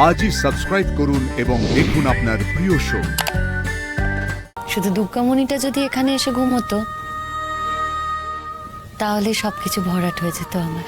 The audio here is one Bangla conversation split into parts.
আজই সাবস্ক্রাইব করুন এবং দেখুন আপনার প্রিয় শো। শুধু দুর্গামণিটা যদি এখানে এসে ঘুমোতো তাহলে সবকিছু ভরাট হয়ে যেত আমার।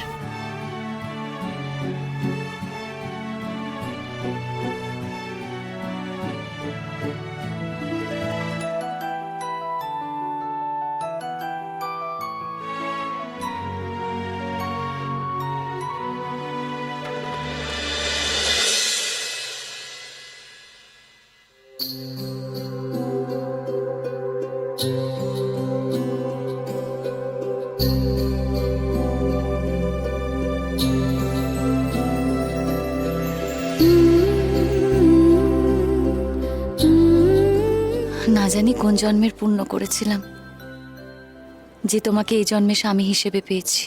না জানি কোন জন্মের পুণ্য করেছিলাম যে তোমাকে এই জন্মে স্বামী হিসেবে পেয়েছি।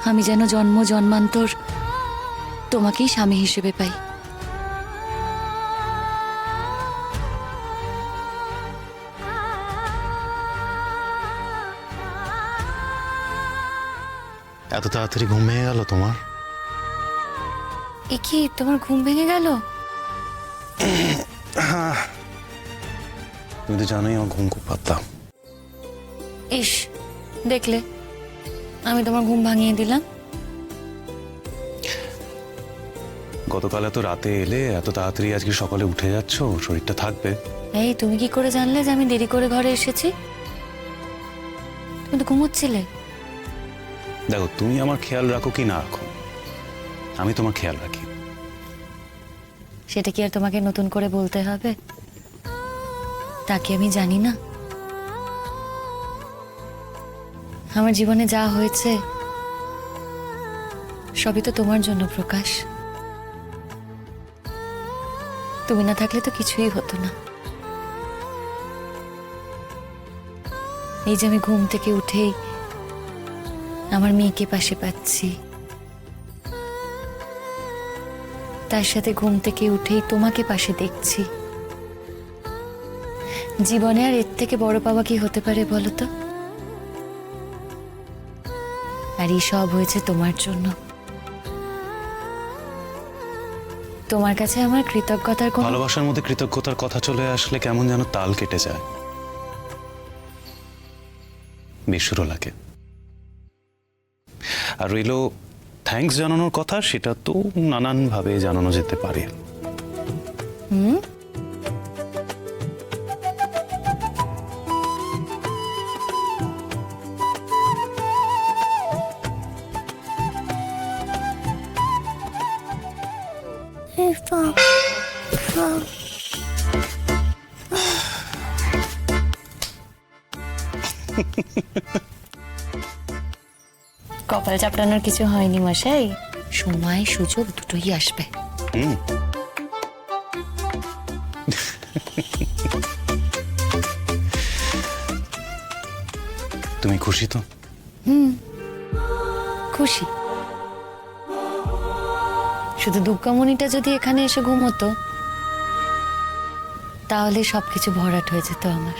আমি যেন জন্ম জন্মান্তর তোমাকেই স্বামী হিসেবে পাই। এত তাড়াতাড়ি ঘুম ভেঙে গেল তোমার? এ কি, তোমার ঘুম ভেঙে গেল? তুমি তো জানোই আমার ঘুম খুব পাতলা। ইস, দেখলে আমি তোমার ঘুম ভাঙিয়ে দিলাম। গতকাল এত রাতে এলে, এত তাড়াতাড়ি আজকে সকালে উঠে যাচ্ছ, শরীরটা থাকবে। এই, তুমি কি করে জানলে যে আমি দেরি করে ঘরে এসেছি? তুমি তো ঘুমোচ্ছিলে। দেখো, তুমি আমার খেয়াল রাখো কি না রাখো, আমি তোমার খেয়াল রাখি। সেটা কি আর তোমাকে নতুন করে বলতে হবে? তাকে আমি জানি না? আমার জীবনে যা হয়েছে সবই তো তোমার জন্য প্রকাশ। তুমি না থাকলে তো কিছুই হতো না। এই যে আমি ঘুম থেকে উঠেই আমার মেয়েকে পাশে পাচ্ছি, তার সাথে ঘুম থেকে উঠেই তোমাকে পাশে দেখছি, জীবনে আর এর থেকে বড় পাওয়া কি হতে পারে বলো তো? আর এই সব হয়েছে তোমার জন্য। তোমার কাছে আমার কৃতজ্ঞতার কোনো... ভালোবাসার মধ্যে কৃতজ্ঞতার কথা চলে আসলে কেমন যেন তাল কেটে যায়, বেসুরো লাগে। আর রইল থ্যাঙ্কস জানানোর কথা, সেটা তো নানান ভাবে জানানো যেতে পারে। হুম, কপাল চাপড়ানোর কিছু হয়নি মশাই, সময় সুযোগ দুটোই আসবে। হুম। তুমি খুশি তো? খুশি। শুধু দুর্গামণিটা যদি এখানে এসে ঘুমোতো তাহলে সবকিছু ভরাট হয়ে যেত আমার।